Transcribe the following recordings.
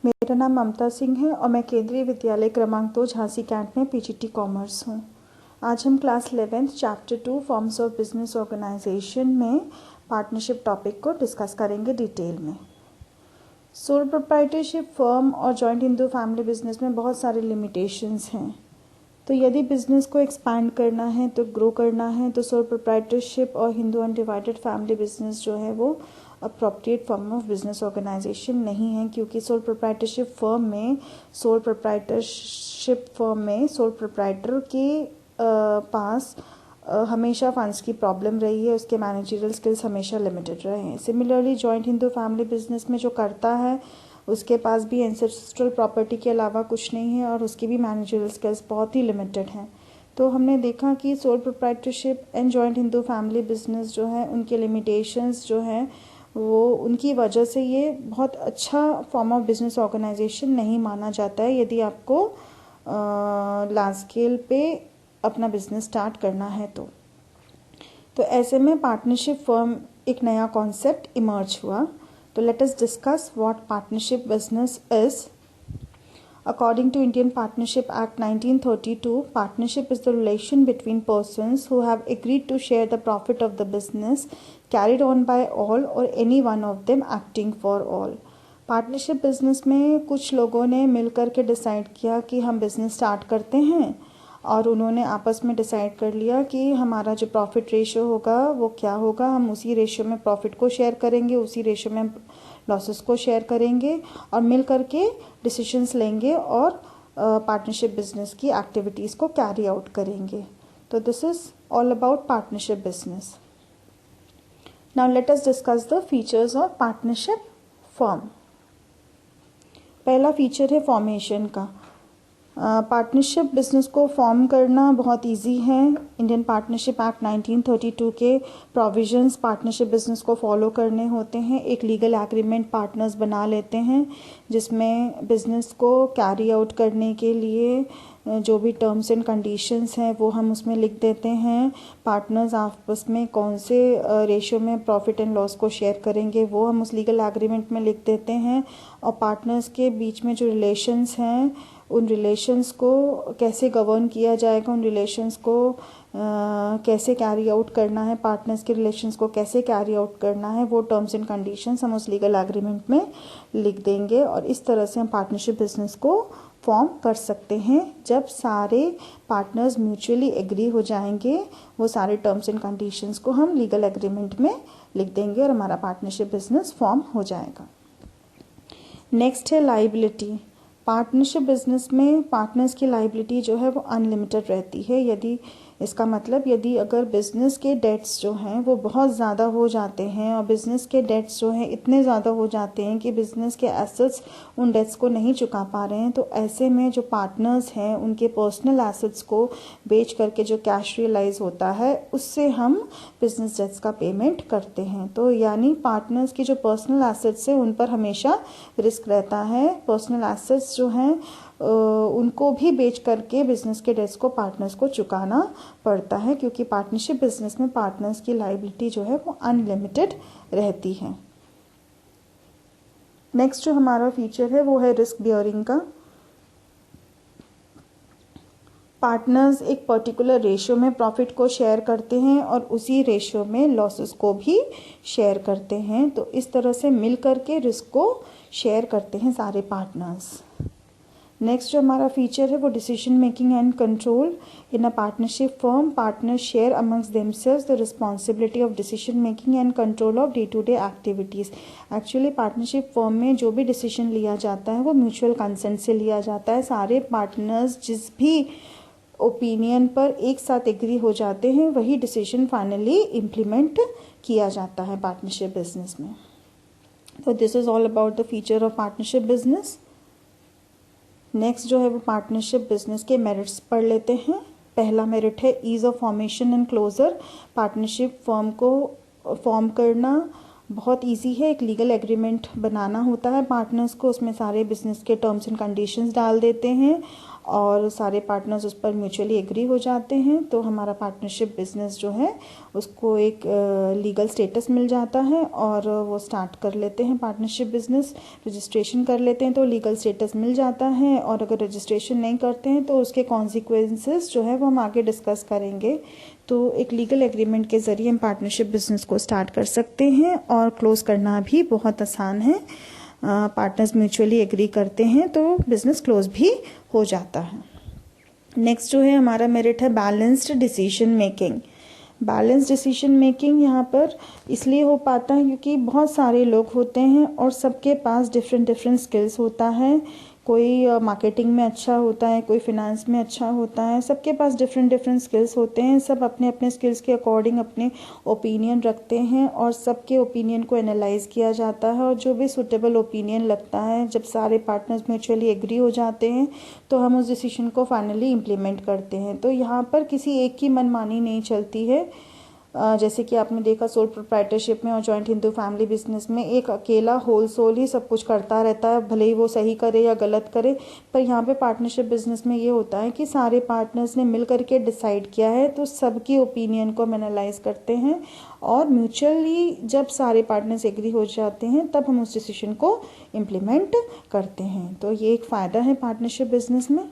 मेरा नाम ममता सिंह है और मैं केंद्रीय विद्यालय क्रमांक 2 झांसी कैंट में पीजीटी कॉमर्स हूँ। आज हम class 11 chapter 2 forms of business organisation में पार्टनरशिप टॉपिक को डिस्कस करेंगे डिटेल में। सोल प्रोप्राइटरशिप फर्म और जॉइंट हिंदू फैमिली बिजनेस में बहुत सारे लिमिटेशंस हैं। तो यदि बिजनेस को एक्सपैंड करना है, तो ग्रो करना है, तो सोल प्रोप्राइटरशिप और हिंदू अनडिवाइडेड फैमिली बिजनेस जो है वो appropriate form of business organisation नहीं है, क्योंकि सोल प्रोप्राइटरशिप फर्म में सोल प्रोप्राइटर के पास हमेशा फंड्स की प्रॉब्लम रही है, उसके मैनेजरियल स्किल्स हमेशा लिमिटेड रहे हैं। Similarly joint Hindu family business में जो करता है उसके पास भी एंसेस्ट्रल प्रॉपर्टी के अलावा कुछ नहीं है और उसकी भी मैनेजरियल स्किल्स बहुत ही लिमिटेड हैं। तो हमने देखा कि sole proprietorship and joint Hindu family business जो है उनके लिमिटेशंस जो हैं वो उनकी वजह से ये बहुत अच्छा फॉर्म ऑफ बिजनेस ऑर्गेनाइजेशन नहीं माना जाता है यदि आपको लार्ज स्केल पे अपना बिजनेस स्टार्ट करना है। तो ऐसे में पार्टनरशिप फर्म एक नया कॉन्सेप्ट इमर्ज हुआ। तो let us discuss what partnership business is. According to Indian Partnership Act 1932, partnership is the relation between persons who have agreed to share the profit of the business carried on by all or any one of them acting for all. Partnership business में कुछ लोगों ने मिलकर के decide किया कि हम business start करते हैं और उन्होंने आपस में डिसाइड कर लिया कि हमारा जो प्रॉफिट रेशियो होगा वो क्या होगा, हम उसी रेशियो में प्रॉफिट को शेयर करेंगे, उसी रेशियो में लॉसेस को शेयर करेंगे और मिल करके डिसीजंस लेंगे और पार्टनरशिप बिजनेस की एक्टिविटीज़ को कैरी आउट करेंगे। तो this is all about partnership business. Now let us discuss the features of partnership firm. पहला फीचर है फॉर्मेशन का। पार्टनरशिप बिजनेस को फॉर्म करना बहुत इजी है। इंडियन पार्टनरशिप एक्ट 1932 के प्रोविजंस पार्टनरशिप बिजनेस को फॉलो करने होते हैं। एक लीगल एग्रीमेंट पार्टनर्स बना लेते हैं जिसमें बिजनेस को कैरी आउट करने के लिए जो भी टर्म्स एंड कंडीशंस हैं वो हम उसमें लिख देते हैं। पार्टनर्स आपस में कौन से रेशियो में प्रॉफिट एंड लॉस को शेयर करेंगे वो हम उस लीगल एग्रीमेंट में लिख देते हैं। और पार्टनर्स के बीच में जो रिलेशंस हैं उन रिलेशंस को कैसे गवर्न किया जाएगा, उन रिलेशंस को कैसे कैरी आउट करना है, पार्टनर्स के रिलेशंस को कैसे कैरी आउट करना है, वो टर्म्स एंड कंडीशंस हम उस लीगल एग्रीमेंट में लिख देंगे। और इस तरह से हम पार्टनरशिप बिजनेस को फॉर्म कर सकते हैं। जब सारे पार्टनर्स म्यूचुअली एग्री हो जाएंगे वो सारे टर्म्स एंड कंडीशंस को हम लीगल एग्रीमेंट में लिख देंगे और हमारा पार्टनरशिप बिजनेस फॉर्म हो जाएगा। नेक्स्ट है लायबिलिटी। पार्टनरशिप बिजनेस में पार्टनर्स की लायबिलिटी जो है वो अनलिमिटेड रहती है। यदि इसका मतलब यदि अगर बिज़नेस के डेट्स जो हैं वो बहुत ज़्यादा हो जाते हैं और बिज़नेस के डेट्स जो हैं इतने ज़्यादा हो जाते हैं कि बिज़नेस के एसेट्स उन डेट्स को नहीं चुका पा रहे हैं, तो ऐसे में जो पार्टनर्स हैं उनके पर्सनल एसेट्स को बेच करके जो कैश रियलाइज होता है उससे हम बिज़नेस डेट्स का पेमेंट करते हैं। तो यानी पार्टनर्स की जो पर्सनल एसेट्स हैं उन पर हमेशा रिस्क रहता है। पर्सनल एसेट्स जो हैं उनको भी बेच करके बिजनेस के डेट्स को पार्टनर्स को चुकाना पड़ता है, क्योंकि पार्टनरशिप बिजनेस में पार्टनर्स की लायबिलिटी जो है वो अनलिमिटेड रहती है। नेक्स्ट जो हमारा फीचर है वो है रिस्क बियरिंग का। पार्टनर्स एक पर्टिकुलर रेशियो में प्रॉफिट को शेयर करते हैं और उसी रेशियो में लॉसेस को भी शेयर करते हैं। तो इस तरह से मिल करके रिस्क को शेयर करते हैं सारे पार्टनर्स। नेक्स्ट जो हमारा फीचर है वो decision making and control. In a partnership firm partners share amongst themselves the responsibility of decision making and control of day to day activities. Actually partnership firm में जो भी डिसीजन लिया जाता है वो म्यूचुअल कंसेंट से लिया जाता है। सारे पार्टनर्स जिस भी ओपिनियन पर एक साथ एग्री हो जाते हैं वही डिसीजन फाइनली इम्प्लीमेंट किया जाता है पार्टनरशिप बिजनेस में। तो this is all about the feature of partnership business. Next जो है वो पार्टनरशिप बिजनेस के मेरिट्स पढ़ लेते हैं। पहला मेरिट है ease of formation and closure. Partnership firm को फॉर्म करना बहुत इजी है। एक लीगल एग्रीमेंट बनाना होता है पार्टनर्स को, उसमें सारे बिजनेस के टर्म्स एंड कंडीशंस डाल देते हैं और सारे पार्टनर्स उस पर म्यूचुअली एग्री हो जाते हैं, तो हमारा पार्टनरशिप बिजनेस जो है उसको एक लीगल स्टेटस मिल जाता है और वो स्टार्ट कर लेते हैं पार्टनरशिप बिजनेस। रजिस्ट्रेशन कर लेते हैं तो लीगल स्टेटस मिल जाता है, और अगर रजिस्ट्रेशन नहीं करते हैं तो उसके कॉन्सिक्वेंसेस जो है वो हम आगे डिस्कस करेंगे। तो एक लीगल एग्रीमेंट के ज़रिए हम पार्टनरशिप बिजनेस को स्टार्ट कर सकते हैं और क्लोज करना भी बहुत आसान है। पार्टनर्स म्यूचुअली एग्री करते हैं तो बिजनेस क्लोज भी हो जाता है। नेक्स्ट जो है हमारा मेरिट है balanced decision making. Balance decision making यहाँ पर इसलिए हो पाता है क्योंकि बहुत सारे लोग होते हैं और सबके पास डिफरेंट डिफरेंट स्किल्स होता है। कोई मार्केटिंग में अच्छा होता है, कोई फिनेंस में अच्छा होता है, सबके पास डिफरेंट डिफरेंट स्किल्स होते हैं। सब अपने अपने स्किल्स के अकॉर्डिंग अपने ओपिनियन रखते हैं और सबके ओपिनियन को एनालाइज किया जाता है, और जो भी सुटेबल ओपिनियन लगता है, जब सारे पार्टनर्स म्यूचुअली एग्री हो जाते हैं तो हम उस डिसीजन को फाइनली इम्प्लीमेंट करते हैं। तो यहाँ पर किसी एक की मनमानी नहीं चलती है। जैसे कि आपने देखा सोल प्रोप्राइटरशिप में और जॉइंट हिंदू फैमिली बिजनेस में एक अकेला होल सोल ही सब कुछ करता रहता है, भले ही वो सही करे या गलत करे। पर यहाँ पे पार्टनरशिप बिजनेस में ये होता है कि सारे पार्टनर्स ने मिल करके डिसाइड किया है, तो सबकी ओपिनियन को हम एनालाइज करते हैं और म्यूचुअली जब सारे पार्टनर्स एग्री हो जाते हैं तब हम उस डिसीजन को इम्प्लीमेंट करते हैं। तो ये एक फ़ायदा है पार्टनरशिप बिजनेस में।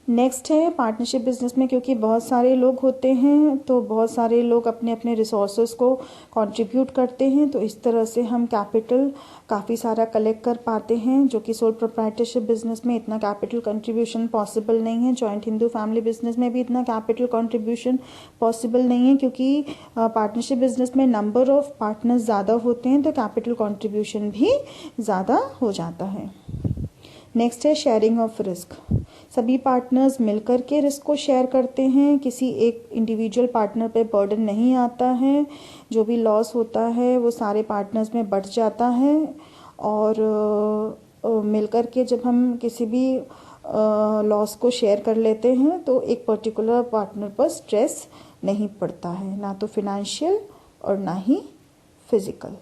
नेक्स्ट है पार्टनरशिप बिजनेस में क्योंकि बहुत सारे लोग होते हैं तो बहुत सारे लोग अपने अपने रिसोर्सेज को कंट्रीब्यूट करते हैं, तो इस तरह से हम कैपिटल काफ़ी सारा कलेक्ट कर पाते हैं, जो कि सोल प्रोप्राइटरशिप बिजनेस में इतना कैपिटल कंट्रीब्यूशन पॉसिबल नहीं है। जॉइंट हिंदू फैमिली बिजनेस में भी इतना कैपिटल कंट्रीब्यूशन पॉसिबल नहीं है क्योंकि पार्टनरशिप बिजनेस में नंबर ऑफ पार्टनर्स ज़्यादा होते हैं, तो कैपिटल कंट्रीब्यूशन भी ज़्यादा हो जाता है। नेक्स्ट है शेयरिंग ऑफ रिस्क। सभी पार्टनर्स मिलकर के रिस्क को शेयर करते हैं, किसी एक इंडिविजुअल पार्टनर पे बर्डन नहीं आता है। जो भी लॉस होता है वो सारे पार्टनर्स में बढ़ जाता है, और मिलकर के जब हम किसी भी लॉस को शेयर कर लेते हैं तो एक पर्टिकुलर पार्टनर पर स्ट्रेस नहीं पड़ता है, ना तो फिनेंशियल और ना ही फिजिकल।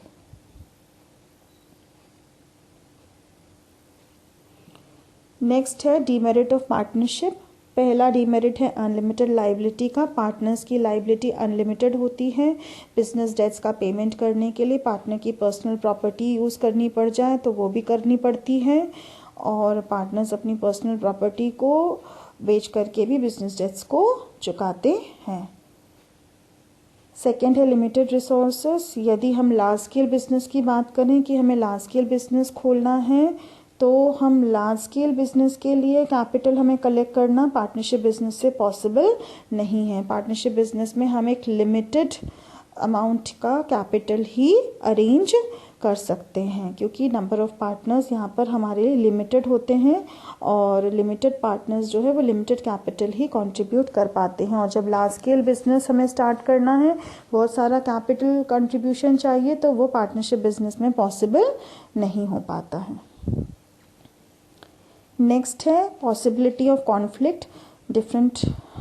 नेक्स्ट है डीमेरिट ऑफ पार्टनरशिप। पहला डीमेरिट है अनलिमिटेड लाइबिलिटी का। पार्टनर्स की लाइबिलिटी अनलिमिटेड होती है। बिजनेस डेट्स का पेमेंट करने के लिए पार्टनर की पर्सनल प्रॉपर्टी यूज़ करनी पड़ जाए तो वो भी करनी पड़ती है, और पार्टनर्स अपनी पर्सनल प्रॉपर्टी को बेच करके भी बिजनेस डेट्स को चुकाते हैं। सेकेंड है लिमिटेड रिसोर्सेस। यदि हम लार्ज स्केल बिजनेस की बात करें कि हमें लार्ज स्केल बिजनेस खोलना है, तो हम लार्ज स्केल बिजनेस के लिए कैपिटल हमें कलेक्ट करना पार्टनरशिप बिजनेस से पॉसिबल नहीं है। पार्टनरशिप बिजनेस में हम एक लिमिटेड अमाउंट का कैपिटल ही अरेंज कर सकते हैं, क्योंकि नंबर ऑफ पार्टनर्स यहाँ पर हमारे लिए लिमिटेड होते हैं, और लिमिटेड पार्टनर्स जो है वो लिमिटेड कैपिटल ही कंट्रीब्यूट कर पाते हैं। और जब लार्ज स्केल बिजनेस हमें स्टार्ट करना है, बहुत सारा कैपिटल कंट्रीब्यूशन चाहिए, तो वो पार्टनरशिप बिजनेस में पॉसिबल नहीं हो पाता है। नेक्स्ट है possibility of conflict. Different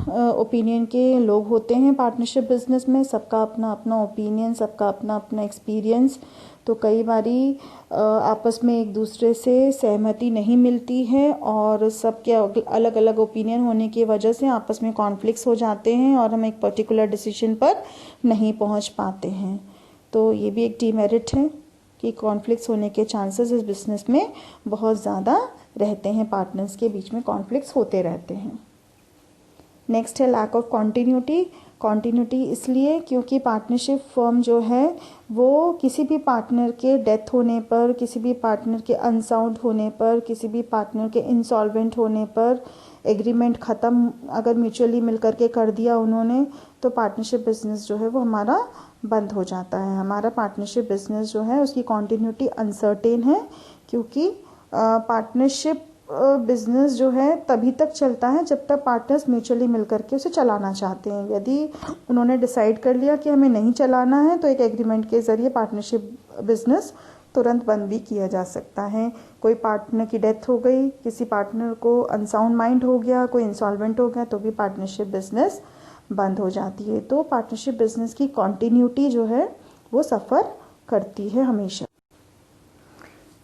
opinion के लोग होते हैं पार्टनरशिप बिजनेस में, सबका अपना अपना ओपिनियन, सबका अपना अपना एक्सपीरियंस, तो कई बारी आपस में एक दूसरे से सहमति नहीं मिलती है और सबके अलग अलग ओपिनियन होने की वजह से आपस में कॉन्फ्लिक्ट्स हो जाते हैं और हम एक पर्टिकुलर डिसीजन पर नहीं पहुंच पाते हैं। तो ये भी एक डीमेरिट है कि कॉन्फ्लिक्ट्स होने के चांसेस इस बिजनेस में बहुत ज़्यादा रहते हैं, पार्टनर्स के बीच में कॉन्फ्लिक्ट्स होते रहते हैं। नेक्स्ट है लैक ऑफ कॉन्टिन्यूटी। कॉन्टिन्यूटी इसलिए क्योंकि पार्टनरशिप फर्म जो है वो किसी भी पार्टनर के डेथ होने पर, किसी भी पार्टनर के अनसाउंड होने पर, किसी भी पार्टनर के इंसॉल्वेंट होने पर, एग्रीमेंट ख़त्म अगर म्यूचुअली मिलकर के कर दिया उन्होंने, तो पार्टनरशिप बिजनेस जो है वो हमारा बंद हो जाता है। हमारा पार्टनरशिप बिजनेस जो है उसकी कॉन्टिन्यूटी अनसर्टेन है, क्योंकि पार्टनरशिप बिजनेस जो है तभी तक चलता है जब तक पार्टनर्स म्यूचुअली मिलकर के उसे चलाना चाहते हैं। यदि उन्होंने डिसाइड कर लिया कि हमें नहीं चलाना है, तो एक एग्रीमेंट के ज़रिए पार्टनरशिप बिजनेस तुरंत बंद भी किया जा सकता है। कोई पार्टनर की डेथ हो गई, किसी पार्टनर को अनसाउंड माइंड हो गया, कोई इंसॉल्वेंट हो गया, तो भी पार्टनरशिप बिजनेस बंद हो जाती है। तो पार्टनरशिप बिजनेस की कॉन्टिन्यूटी जो है वो सफ़र करती है हमेशा।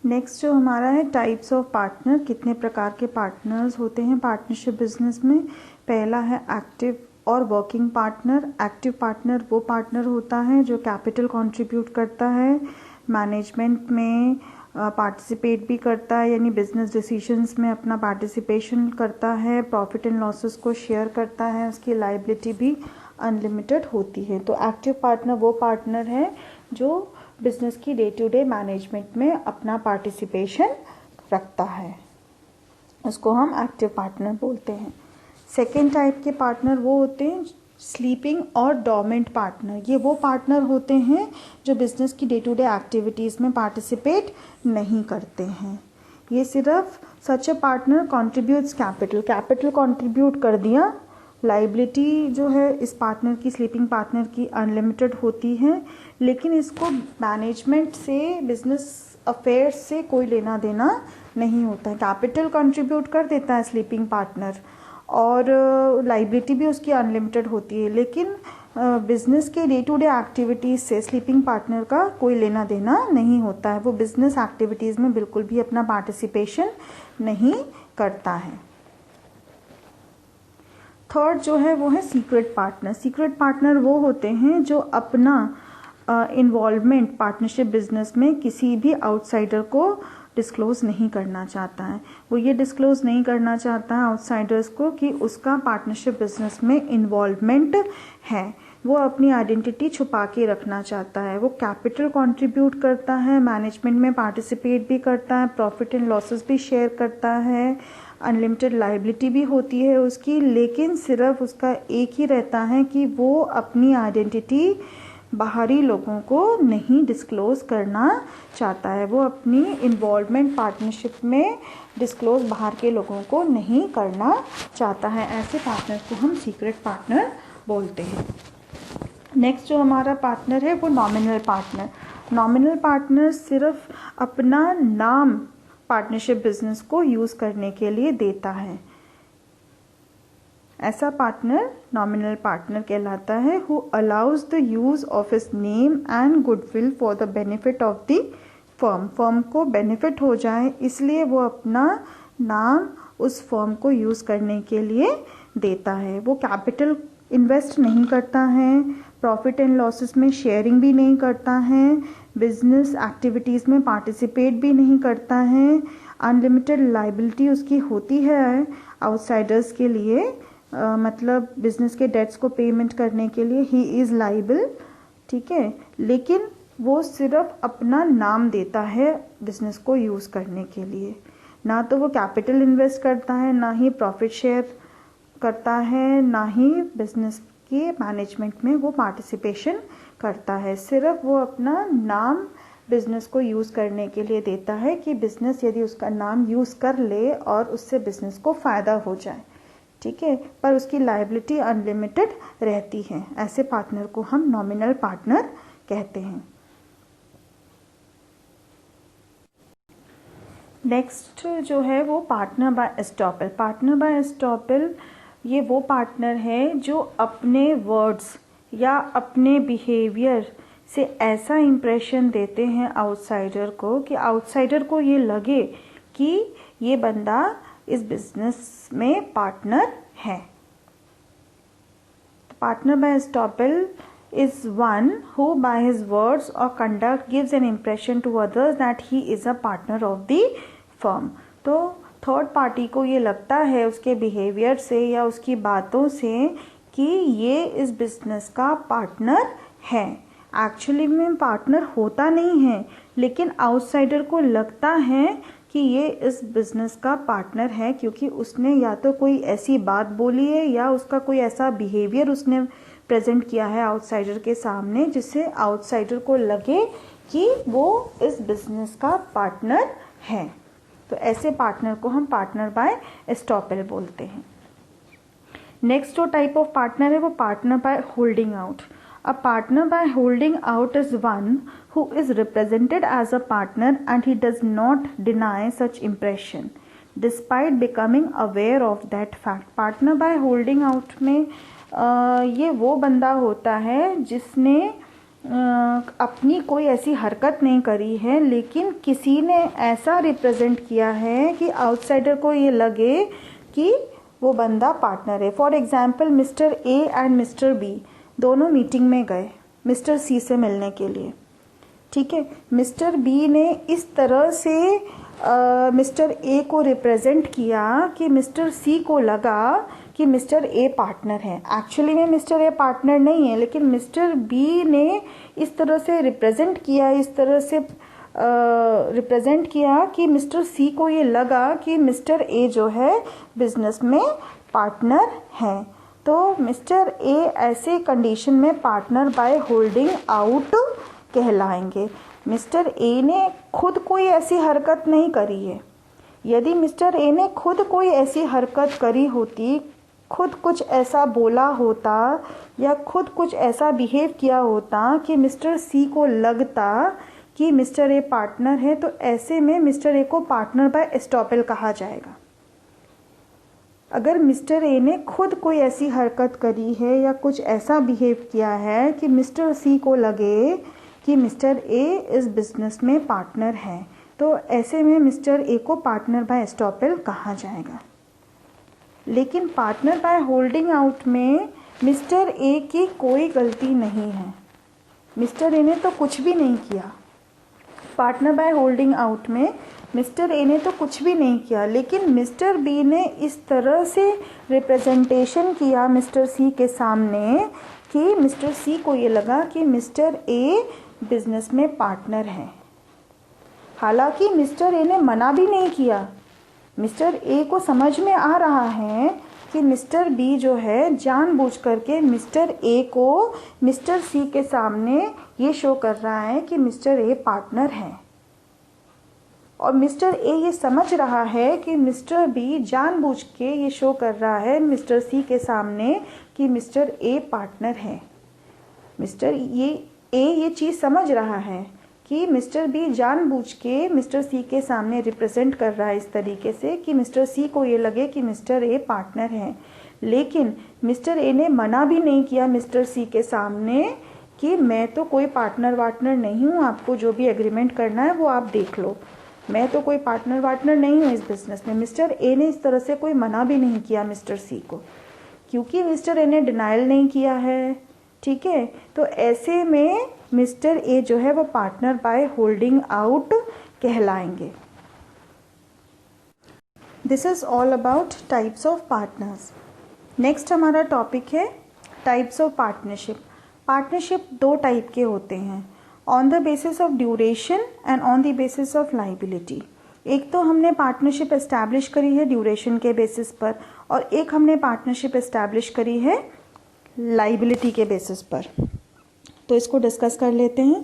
नेक्स्ट जो हमारा है टाइप्स ऑफ पार्टनर, कितने प्रकार के पार्टनर्स होते हैं पार्टनरशिप बिजनेस में। पहला है एक्टिव और वर्किंग पार्टनर। एक्टिव पार्टनर वो पार्टनर होता है जो कैपिटल कंट्रीब्यूट करता है, मैनेजमेंट में पार्टिसिपेट भी करता है, यानी बिजनेस डिसीजंस में अपना पार्टिसिपेशन करता है, प्रॉफिट एंड लॉसेस को शेयर करता है, उसकी लायबिलिटी भी अनलिमिटेड होती है। तो एक्टिव पार्टनर वो पार्टनर है जो बिजनेस की डे टू डे मैनेजमेंट में अपना पार्टिसिपेशन रखता है, उसको हम एक्टिव पार्टनर बोलते हैं। सेकेंड टाइप के पार्टनर वो होते हैं स्लीपिंग और डोमेंट पार्टनर। ये वो पार्टनर होते हैं जो बिजनेस की डे टू डे एक्टिविटीज़ में पार्टिसिपेट नहीं करते हैं। ये सिर्फ such a partner contributes capital contribute कर दिया, लाइबिलिटी जो है इस पार्टनर की, स्लीपिंग पार्टनर की अनलिमिटेड होती है, लेकिन इसको मैनेजमेंट से, बिजनेस अफेयर्स से कोई लेना देना नहीं होता है। कैपिटल कंट्रीब्यूट कर देता है स्लीपिंग पार्टनर और लाइबिलिटी भी उसकी अनलिमिटेड होती है, लेकिन बिजनेस के डे टू डे एक्टिविटीज़ से स्लीपिंग पार्टनर का कोई लेना देना नहीं होता है। वो बिजनेस एक्टिविटीज़ में बिल्कुल भी अपना पार्टिसिपेशन नहीं करता है। थर्ड जो है वो है सीक्रेट पार्टनर। सीक्रेट पार्टनर वो होते हैं जो अपना इन्वॉल्वमेंट पार्टनरशिप बिजनेस में किसी भी आउटसाइडर को डिस्क्लोज नहीं करना चाहता है। वो ये डिस्क्लोज नहीं करना चाहता है आउटसाइडर्स को कि उसका पार्टनरशिप बिजनेस में इन्वॉल्वमेंट है। वो अपनी आइडेंटिटी छुपा के रखना चाहता है। वो कैपिटल कंट्रीब्यूट करता है, मैनेजमेंट में पार्टिसिपेट भी करता है, प्रॉफिट एंड लॉसेस भी शेयर करता है, अनलिमिटेड लायबिलिटी भी होती है उसकी, लेकिन सिर्फ उसका एक ही रहता है कि वो अपनी आइडेंटिटी बाहरी लोगों को नहीं डिस्क्लोज करना चाहता है। वो अपनी इन्वॉल्वमेंट पार्टनरशिप में डिस्क्लोज बाहर के लोगों को नहीं करना चाहता है। ऐसे पार्टनर को हम सीक्रेट पार्टनर बोलते हैं। नेक्स्ट जो हमारा पार्टनर है वो नॉमिनल पार्टनर। नॉमिनल पार्टनर सिर्फ अपना नाम पार्टनरशिप बिजनेस को यूज़ करने के लिए देता है। ऐसा पार्टनर नॉमिनल पार्टनर कहलाता है। Who allows the use of his name and goodwill for the benefit of the firm. Firm को बेनिफिट हो जाए इसलिए वो अपना नाम उस फर्म को यूज़ करने के लिए देता है। वो कैपिटल इन्वेस्ट नहीं करता है, प्रॉफिट एंड लॉसेस में शेयरिंग भी नहीं करता है, बिजनेस एक्टिविटीज़ में पार्टिसिपेट भी नहीं करता है, अनलिमिटेड लायबिलिटी उसकी होती है आउटसाइडर्स के लिए, मतलब बिजनेस के डेट्स को पेमेंट करने के लिए ही इज़ लाइबल, ठीक है। लेकिन वो सिर्फ अपना नाम देता है बिजनेस को यूज़ करने के लिए। ना तो वो कैपिटल इन्वेस्ट करता है, ना ही प्रॉफिट शेयर करता है, ना ही बिजनेस के मैनेजमेंट में वो पार्टिसिपेशन करता है। सिर्फ वो अपना नाम बिजनेस को यूज़ करने के लिए देता है कि बिजनेस यदि उसका नाम यूज़ कर ले और उससे बिजनेस को फ़ायदा हो जाए, ठीक है, पर उसकी लायबिलिटी अनलिमिटेड रहती है। ऐसे पार्टनर को हम नॉमिनल पार्टनर कहते हैं। नेक्स्ट जो है वो partner by estoppel. Partner by estoppel ये वो पार्टनर है जो अपने वर्ड्स या अपने बिहेवियर से ऐसा इम्प्रेशन देते हैं आउटसाइडर को कि आउटसाइडर को ये लगे कि ये बंदा इस बिजनेस में पार्टनर है। Partner by estoppel is one who by his words or conduct gives an impression to others that he is a partner of the firm। तो थर्ड पार्टी को ये लगता है उसके बिहेवियर से या उसकी बातों से कि ये इस बिजनेस का पार्टनर है। एक्चुअली में पार्टनर होता नहीं है, लेकिन आउटसाइडर को लगता है कि ये इस बिजनेस का पार्टनर है क्योंकि उसने या तो कोई ऐसी बात बोली है या उसका कोई ऐसा बिहेवियर उसने प्रेजेंट किया है आउटसाइडर के सामने जिससे आउटसाइडर को लगे कि वो इस बिजनेस का पार्टनर है। तो ऐसे पार्टनर को हम पार्टनर बाय एस्टॉपल बोलते हैं। नेक्स्ट जो टाइप ऑफ पार्टनर है वो partner by holding out. A partner by holding out is one who is represented as a partner and he does not deny such impression despite becoming aware of that fact। partner by holding out में ये वो बंदा होता है जिसने अपनी कोई ऐसी हरकत नहीं करी है, लेकिन किसी ने ऐसा रिप्रेजेंट किया है कि आउटसाइडर को ये लगे कि वो बंदा पार्टनर है। For example, mister A and mister B दोनों मीटिंग में गए मिस्टर सी से मिलने के लिए, ठीक है। मिस्टर बी ने इस तरह से मिस्टर ए को रिप्रेजेंट किया कि मिस्टर सी को लगा कि मिस्टर ए पार्टनर है। एक्चुअली में मिस्टर ए पार्टनर नहीं है, लेकिन मिस्टर बी ने इस तरह से रिप्रेजेंट किया, इस तरह से रिप्रेजेंट किया कि मिस्टर सी को ये लगा कि मिस्टर ए जो है बिजनेस में पार्टनर है। तो मिस्टर ए ऐसे कंडीशन में पार्टनर बाय होल्डिंग आउट कहलाएंगे। मिस्टर ए ने खुद कोई ऐसी हरकत नहीं करी है। यदि मिस्टर ए ने खुद कोई ऐसी हरकत करी होती, खुद कुछ ऐसा बोला होता या खुद कुछ ऐसा बिहेव किया होता कि मिस्टर सी को लगता कि मिस्टर ए पार्टनर है, तो ऐसे में मिस्टर ए को पार्टनर बाय एस्टॉपेल कहा जाएगा। अगर मिस्टर ए ने खुद कोई ऐसी हरकत करी है या कुछ ऐसा बिहेव किया है कि मिस्टर सी को लगे कि मिस्टर ए इस बिजनेस में पार्टनर है, तो ऐसे में मिस्टर ए को पार्टनर बाय एस्टॉपेल कहा जाएगा। लेकिन पार्टनर बाय होल्डिंग आउट में मिस्टर ए की कोई गलती नहीं है। मिस्टर ए ने तो कुछ भी नहीं किया। पार्टनर बाय होल्डिंग आउट में मिस्टर ए ने तो कुछ भी नहीं किया, लेकिन मिस्टर बी ने इस तरह से रिप्रेजेंटेशन किया मिस्टर सी के सामने कि मिस्टर सी को ये लगा कि मिस्टर ए बिजनेस में पार्टनर है। हालांकि मिस्टर ए ने मना भी नहीं किया। मिस्टर ए को समझ में आ रहा है कि मिस्टर बी जो है जानबूझ करके मिस्टर ए को मिस्टर सी के सामने ये शो कर रहा है कि मिस्टर ए पार्टनर है, और मिस्टर ए ये समझ रहा है कि मिस्टर बी जानबूझ के ये शो कर रहा है मिस्टर सी के सामने कि मिस्टर ए पार्टनर है। मिस्टर ए ये चीज़ समझ रहा है कि मिस्टर बी जानबूझ के मिस्टर सी के सामने रिप्रेजेंट कर रहा है इस तरीके से कि मिस्टर सी को ये लगे कि मिस्टर ए पार्टनर है। लेकिन मिस्टर ए ने मना भी नहीं किया मिस्टर सी के सामने कि मैं तो कोई पार्टनर वार्टनर नहीं हूँ, आपको जो भी एग्रीमेंट करना है वो आप देख लो, मैं तो कोई पार्टनर वार्टनर नहीं हूँ इस बिजनेस में। मिस्टर ए ने इस तरह से कोई मना भी नहीं किया मिस्टर सी को, क्योंकि मिस्टर ए ने डिनाइल नहीं किया है, ठीक है। तो ऐसे में मिस्टर ए जो है वो पार्टनर बाय होल्डिंग आउट कहलाएंगे। This is all about types of partners. Next हमारा टॉपिक है टाइप्स ऑफ पार्टनरशिप। पार्टनरशिप दो टाइप के होते हैं, on the basis of duration and on the basis of liability. एक तो हमने पार्टनरशिप एस्टैब्लिश करी है ड्यूरेशन के बेसिस पर, और एक हमने पार्टनरशिप एस्टैब्लिश करी है लाइबिलिटी के बेसिस पर। तो इसको डिस्कस कर लेते हैं।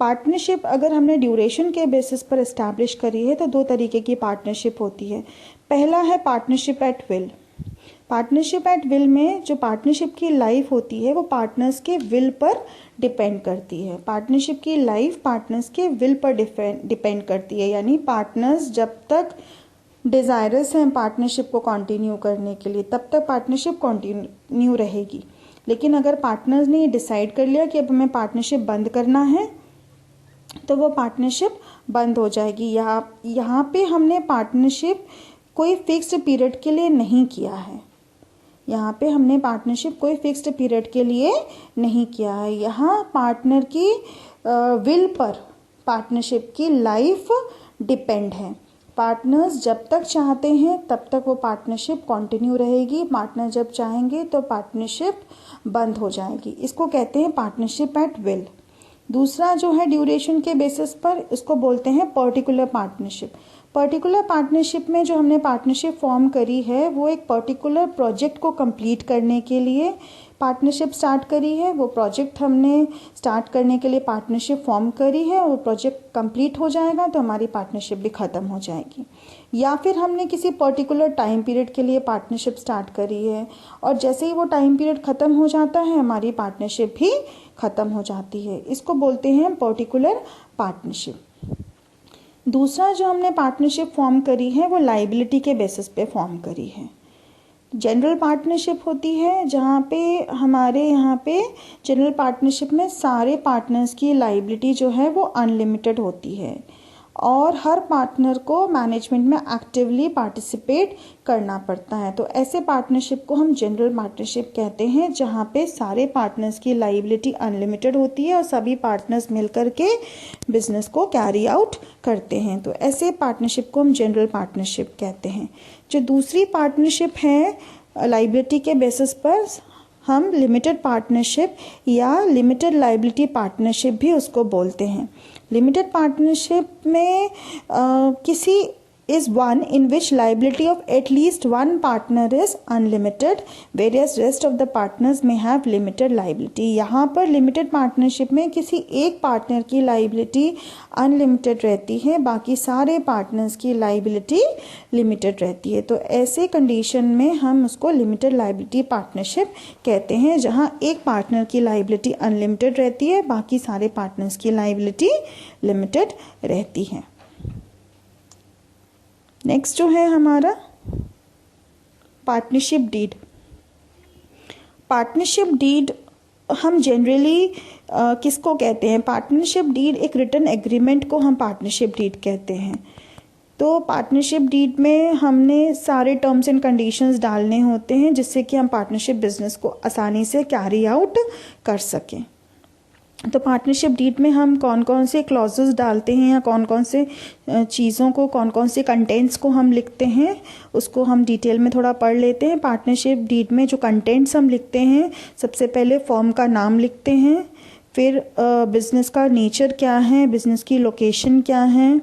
पार्टनरशिप अगर हमने ड्यूरेशन के बेसिस पर एस्टैब्लिश करी है तो दो तरीके की पार्टनरशिप होती है। पहला है partnership at will. Partnership at will में जो पार्टनरशिप की लाइफ होती है वो पार्टनर्स के विल पर डिपेंड करती है। पार्टनरशिप की लाइफ पार्टनर्स के विल पर डिपेंड करती है, यानी पार्टनर्स जब तक डिजायरस हैं पार्टनरशिप को कंटिन्यू करने के लिए तब तक पार्टनरशिप कंटिन्यू रहेगी। लेकिन अगर पार्टनर्स ने ये डिसाइड कर लिया कि अब हमें पार्टनरशिप बंद करना है तो वो पार्टनरशिप बंद हो जाएगी। यहाँ पे हमने पार्टनरशिप कोई फिक्स्ड पीरियड के लिए नहीं किया है। यहाँ पे हमने पार्टनरशिप कोई फिक्स्ड पीरियड के लिए नहीं किया है। यहाँ पार्टनर की विल पर पार्टनरशिप की लाइफ डिपेंड है। पार्टनर्स जब तक चाहते हैं तब तक वो पार्टनरशिप कंटिन्यू रहेगी, पार्टनर जब चाहेंगे तो पार्टनरशिप बंद हो जाएगी। इसको कहते हैं पार्टनरशिप एट विल। दूसरा जो है ड्यूरेशन के बेसिस पर, इसको बोलते हैं पर्टिकुलर पार्टनरशिप। पर्टिकुलर पार्टनरशिप में जो हमने पार्टनरशिप फॉर्म करी है वो एक पर्टिकुलर प्रोजेक्ट को कंप्लीट करने के लिए पार्टनरशिप स्टार्ट करी है। वो प्रोजेक्ट हमने स्टार्ट करने के लिए पार्टनरशिप फॉर्म करी है, वो प्रोजेक्ट कंप्लीट हो जाएगा तो हमारी पार्टनरशिप भी ख़त्म हो जाएगी। या फिर हमने किसी पर्टिकुलर टाइम पीरियड के लिए पार्टनरशिप स्टार्ट करी है और जैसे ही वो टाइम पीरियड ख़त्म हो जाता है हमारी पार्टनरशिप भी ख़त्म हो जाती है। इसको बोलते हैं पर्टिकुलर पार्टनरशिप। दूसरा जो हमने पार्टनरशिप फॉर्म करी है वो लाइबिलिटी के बेसिस पे फॉर्म करी है। जनरल पार्टनरशिप होती है जहाँ पे हमारे यहाँ पे जनरल पार्टनरशिप में सारे पार्टनर्स की लाइबिलिटी जो है वो अनलिमिटेड होती है और हर पार्टनर को मैनेजमेंट में एक्टिवली पार्टिसिपेट करना पड़ता है। तो ऐसे पार्टनरशिप को हम जनरल पार्टनरशिप कहते हैं जहाँ पे सारे पार्टनर्स की लाइबिलिटी अनलिमिटेड होती है और सभी पार्टनर्स मिलकर के बिजनेस को कैरी आउट करते हैं। तो ऐसे पार्टनरशिप को हम जनरल पार्टनरशिप कहते हैं। जो दूसरी पार्टनरशिप है लाइबिलिटी के बेसिस पर, हम लिमिटेड पार्टनरशिप या लिमिटेड लाइबिलिटी पार्टनरशिप भी उसको बोलते हैं। लिमिटेड पार्टनरशिप में किसी is one in which liability of at least one partner is unlimited, whereas rest of the partners may have limited liability। यहाँ पर लिमिटेड पार्टनरशिप में किसी एक पार्टनर की लाइबिलिटी अनलिमिटेड रहती है, बाकी सारे पार्टनर्स की लाइबिलिटी लिमिटेड रहती है। तो ऐसे कंडीशन में हम उसको लिमिटेड लाइबिलिटी पार्टनरशिप कहते हैं जहाँ एक पार्टनर की लाइबिलिटी अनलिमिटेड रहती है, बाकी सारे पार्टनर्स की लाइबिलिटी लिमिटेड रहती है। नेक्स्ट जो है हमारा पार्टनरशिप डीड। पार्टनरशिप डीड हम जनरली किसको कहते हैं? पार्टनरशिप डीड एक रिटन एग्रीमेंट को हम पार्टनरशिप डीड कहते हैं। तो पार्टनरशिप डीड में हमने सारे टर्म्स एंड कंडीशंस डालने होते हैं जिससे कि हम पार्टनरशिप बिजनेस को आसानी से कैरी आउट कर सकें। तो पार्टनरशिप डीड में हम कौन कौन से क्लॉजेस डालते हैं या कौन कौन से चीज़ों को, कौन कौन से कंटेंट्स को हम लिखते हैं, उसको हम डिटेल में थोड़ा पढ़ लेते हैं। पार्टनरशिप डीड में जो कंटेंट्स हम लिखते हैं, सबसे पहले फर्म का नाम लिखते हैं, फिर बिज़नेस का नेचर क्या है, बिज़नेस की लोकेशन क्या है,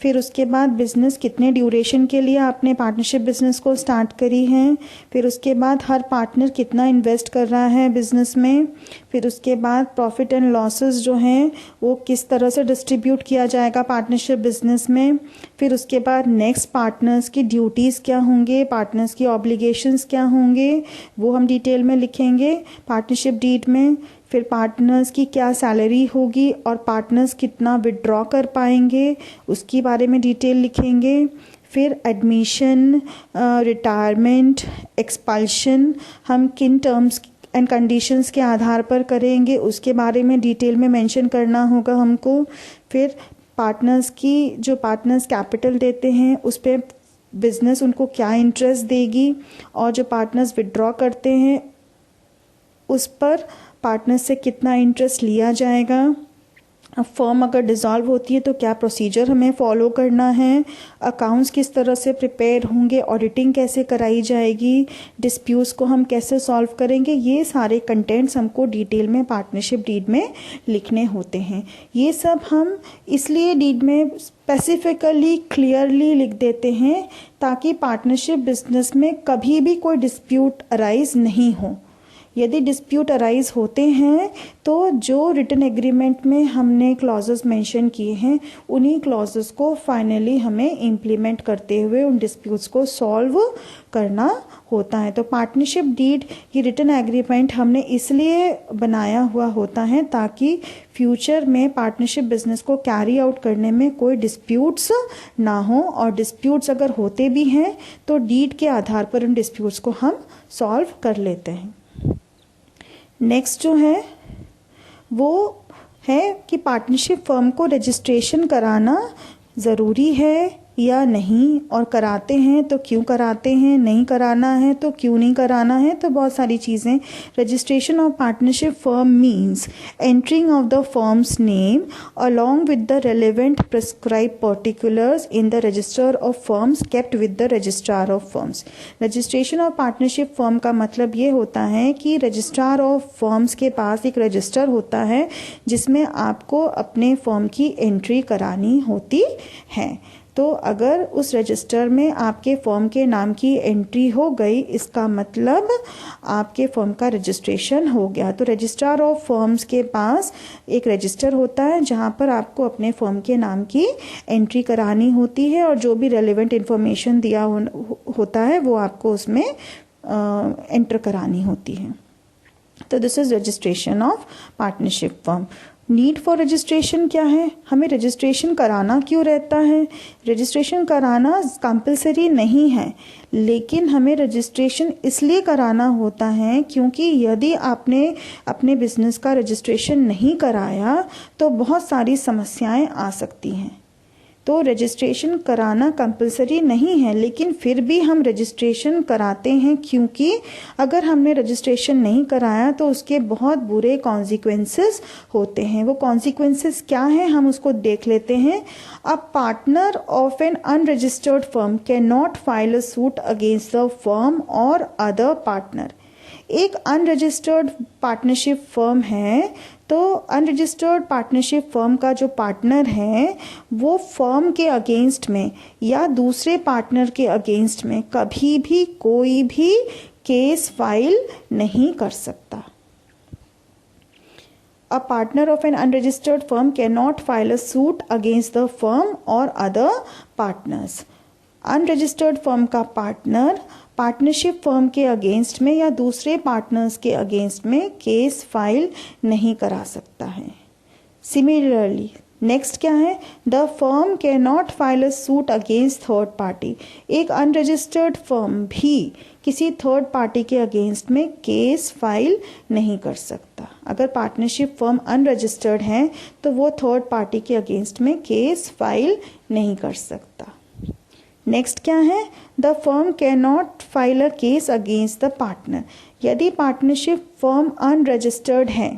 फिर उसके बाद बिज़नेस कितने ड्यूरेशन के लिए आपने पार्टनरशिप बिज़नेस को स्टार्ट करी है, फिर उसके बाद हर पार्टनर कितना इन्वेस्ट कर रहा है बिज़नेस में, फिर उसके बाद प्रॉफिट एंड लॉसेस जो हैं वो किस तरह से डिस्ट्रीब्यूट किया जाएगा पार्टनरशिप बिज़नेस में, फिर उसके बाद नेक्स्ट पार्टनर्स की ड्यूटीज़ क्या होंगे, पार्टनर्स की ऑब्लिगेशंस क्या होंगे, वो हम डिटेल में लिखेंगे पार्टनरशिप डीड में। फिर पार्टनर्स की क्या सैलरी होगी और पार्टनर्स कितना विड्रॉ कर पाएंगे उसके बारे में डिटेल लिखेंगे। फिर एडमिशन, रिटायरमेंट, एक्सपल्शन हम किन टर्म्स एंड कंडीशंस के आधार पर करेंगे उसके बारे में डिटेल में मेंशन करना होगा हमको। फिर पार्टनर्स की जो पार्टनर्स कैपिटल देते हैं उस पर बिजनेस उनको क्या इंटरेस्ट देगी और जो पार्टनर्स विड्रॉ करते हैं उस पर पार्टनर से कितना इंटरेस्ट लिया जाएगा। अब फर्म अगर डिज़ोल्व होती है तो क्या प्रोसीजर हमें फॉलो करना है, अकाउंट्स किस तरह से प्रिपेयर होंगे, ऑडिटिंग कैसे कराई जाएगी, डिस्प्यूट्स को हम कैसे सॉल्व करेंगे, ये सारे कंटेंट्स हमको डिटेल में पार्टनरशिप डीड में लिखने होते हैं। ये सब हम इसलिए डीड में स्पेसिफिकली क्लियरली लिख देते हैं ताकि पार्टनरशिप बिजनेस में कभी भी कोई डिस्प्यूट अराइज नहीं हो। यदि डिस्प्यूट अराइज होते हैं तो जो रिटन एग्रीमेंट में हमने क्लॉजेस मेंशन किए हैं उन्हीं क्लॉजेस को फाइनली हमें इम्प्लीमेंट करते हुए उन डिस्प्यूट्स को सॉल्व करना होता है। तो पार्टनरशिप डीड ये रिटन एग्रीमेंट हमने इसलिए बनाया हुआ होता है ताकि फ्यूचर में पार्टनरशिप बिजनेस को कैरी आउट करने में कोई डिस्प्यूट्स ना हो, और डिस्प्यूट्स अगर होते भी हैं तो डीड के आधार पर उन डिस्प्यूट्स को हम सॉल्व कर लेते हैं। नेक्स्ट जो है वो है कि पार्टनरशिप फर्म को रजिस्ट्रेशन कराना ज़रूरी है या नहीं, और कराते हैं तो क्यों कराते हैं, नहीं कराना है तो क्यों नहीं कराना है। तो बहुत सारी चीज़ें। Registration of partnership firm means entering of the firms name along with the relevant prescribe particulars in the register of firms kept with the registrar of firms. Registration of partnership firm का मतलब ये होता है कि registrar of firms के पास एक register होता है जिसमें आपको अपने फर्म की एंट्री करानी होती है। तो अगर उस रजिस्टर में आपके फर्म के नाम की एंट्री हो गई इसका मतलब आपके फर्म का रजिस्ट्रेशन हो गया। तो रजिस्ट्रार ऑफ फर्म्स के पास एक रजिस्टर होता है जहां पर आपको अपने फर्म के नाम की एंट्री करानी होती है और जो भी रेलेवेंट इन्फॉर्मेशन दिया होता है वो आपको उसमें एंटर करानी होती है। तो this is registration of partnership firm. Need for registration क्या है, हमें रजिस्ट्रेशन कराना क्यों रहता है। रजिस्ट्रेशन कराना कंपलसरी नहीं है, लेकिन हमें रजिस्ट्रेशन इसलिए कराना होता है क्योंकि यदि आपने अपने बिजनेस का रजिस्ट्रेशन नहीं कराया तो बहुत सारी समस्याएं आ सकती हैं। तो रजिस्ट्रेशन कराना कंपलसरी नहीं है, लेकिन फिर भी हम रजिस्ट्रेशन कराते हैं क्योंकि अगर हमने रजिस्ट्रेशन नहीं कराया तो उसके बहुत बुरे कॉन्सिक्वेंसेस होते हैं। वो कॉन्सिक्वेंसेस क्या हैं हम उसको देख लेते हैं। A partner of N unregistered firm can not file a suit against the firm और अदर पार्टनर। एक अनरजिस्टर्ड पार्टनरशिप फर्म है तो अनरजिस्टर्ड पार्टनरशिप फर्म का जो पार्टनर है वो फर्म के अगेंस्ट में या दूसरे पार्टनर के अगेंस्ट में कभी भी कोई भी केस फाइल नहीं कर सकता। A partner of an unregistered firm cannot file a suit against the firm or other partners. Unregistered firm का पार्टनर पार्टनरशिप फर्म के अगेंस्ट में या दूसरे पार्टनर्स के अगेंस्ट में केस फाइल नहीं करा सकता है। सिमिलरली नेक्स्ट क्या है, the firm can not file a suit against third party. एक अनरजिस्टर्ड फर्म भी किसी थर्ड पार्टी के अगेंस्ट में केस फाइल नहीं कर सकता। अगर पार्टनरशिप फर्म अनरजिस्टर्ड है तो वो थर्ड पार्टी के अगेंस्ट में केस फाइल नहीं कर सकता। नेक्स्ट क्या है, the firm can not file a case against the partner. यदि पार्टनरशिप फर्म अनरजिस्टर्ड है,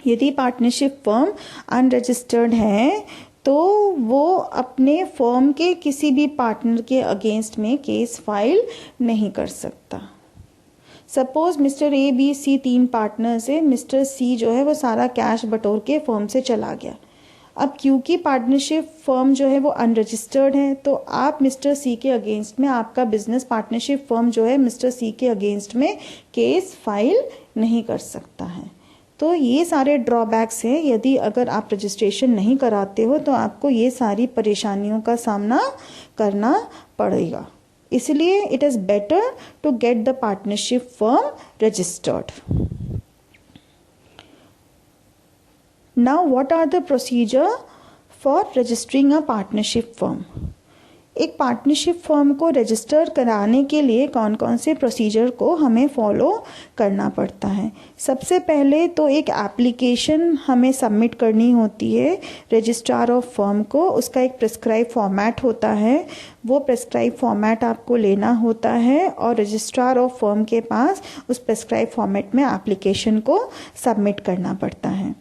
यदि पार्टनरशिप फर्म अनरजिस्टर्ड है तो वो अपने फर्म के किसी भी पार्टनर के अगेंस्ट में केस फाइल नहीं कर सकता। Suppose mister A B C 3 partners है, मिस्टर सी जो है वो सारा कैश बटोर के फर्म से चला गया। अब क्योंकि पार्टनरशिप फर्म जो है वो अनरजिस्टर्ड है तो आप मिस्टर सी के अगेंस्ट में, आपका बिजनेस पार्टनरशिप फर्म जो है मिस्टर सी के अगेंस्ट में केस फाइल नहीं कर सकता है। तो ये सारे ड्रॉबैक्स हैं। यदि अगर आप रजिस्ट्रेशन नहीं कराते हो तो आपको ये सारी परेशानियों का सामना करना पड़ेगा। इसलिए it is better to get the partnership firm registered. Now, what are the procedure for registering a partnership firm? एक पार्टनरशिप फर्म को रजिस्टर कराने के लिए कौन कौन से प्रोसीजर को हमें फॉलो करना पड़ता है। सबसे पहले तो एक एप्लीकेशन हमें सबमिट करनी होती है रजिस्ट्रार ऑफ फर्म को। उसका एक प्रिस्क्राइब फॉर्मेट होता है, वो प्रिस्क्राइब फॉर्मेट आपको लेना होता है और रजिस्ट्रार ऑफ फर्म के पास उस प्रिस्क्राइब फॉर्मेट में एप्लीकेशन को सबमिट करना पड़ता है।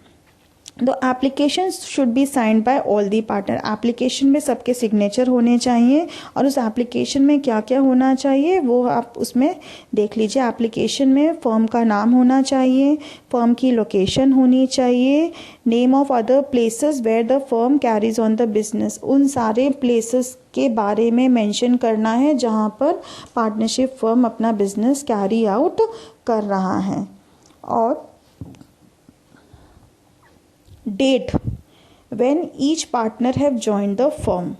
तो application should be signed by all the partner. Application में सबके सिग्नेचर होने चाहिए और उस एप्लीकेशन में क्या क्या होना चाहिए वो आप उसमें देख लीजिए। एप्लीकेशन में फर्म का नाम होना चाहिए, फर्म की लोकेशन होनी चाहिए, name of other places where the firm carries on the business. उन सारे प्लेसेस के बारे में मेंशन करना है जहां पर पार्टनरशिप फर्म अपना बिजनेस कैरी आउट कर रहा है। और date when each partner have joined the firm,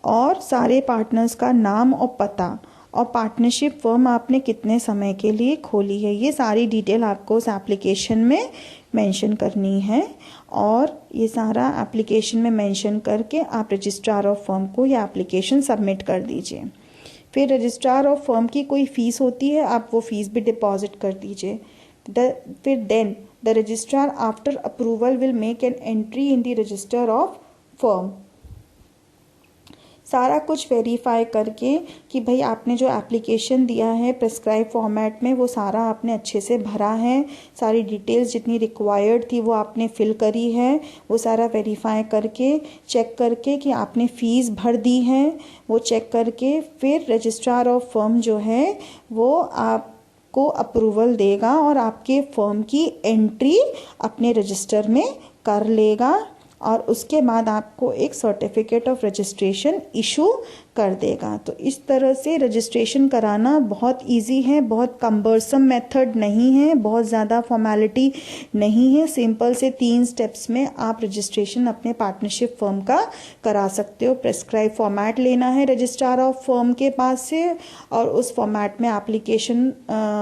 और सारे पार्टनर्स का नाम और पता, और पार्टनरशिप फर्म आपने कितने समय के लिए खोली है, ये सारी डिटेल आपको उस एप्लीकेशन में मेंशन करनी है। और ये सारा एप्लीकेशन में मेंशन करके आप रजिस्ट्रार ऑफ फर्म को ये एप्लीकेशन सबमिट कर दीजिए। फिर रजिस्ट्रार ऑफ फर्म की कोई फीस होती है, आप वो फीस भी डिपॉजिट कर दीजिए। फिर then the registrar after approval will make an entry in the register of firm। सारा कुछ वेरीफाई करके कि भाई आपने जो एप्लीकेशन दिया है प्रिस्क्राइब फॉर्मेट में वो सारा आपने अच्छे से भरा है, सारी डिटेल्स जितनी रिक्वायर्ड थी वो आपने फिल करी है, वो सारा वेरीफाई करके चेक करके कि आपने फ़ीस भर दी है वो चेक करके फिर रजिस्ट्रार ऑफ फर्म जो है वो आप को अप्रूवल देगा और आपके फर्म की एंट्री अपने रजिस्टर में कर लेगा और उसके बाद आपको एक सर्टिफिकेट ऑफ रजिस्ट्रेशन इशू कर देगा। तो इस तरह से रजिस्ट्रेशन कराना बहुत इजी है, बहुत कम्बरसम मेथड नहीं है, बहुत ज़्यादा फॉर्मेलिटी नहीं है। सिंपल से 3 स्टेप्स में आप रजिस्ट्रेशन अपने पार्टनरशिप फर्म का करा सकते हो। प्रेस्क्राइब फॉर्मेट लेना है रजिस्ट्रार ऑफ फर्म के पास से और उस फॉर्मेट में एप्लीकेशन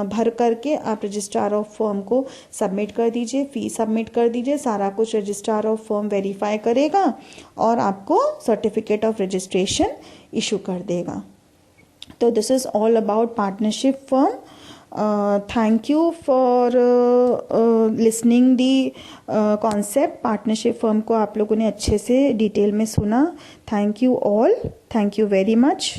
भर करके आप रजिस्ट्रार ऑफ फर्म को सबमिट कर दीजिए, फी सबमिट कर दीजिए। सारा कुछ रजिस्ट्रार ऑफ फर्म वेरीफाई करेगा और आपको सर्टिफिकेट ऑफ रजिस्ट्रेशन इशू कर देगा। तो this is all about partnership firm. Thank you for listening the concept. Partnership firm को आप लोगों ने अच्छे से डिटेल में सुना। Thank you all, thank you very much.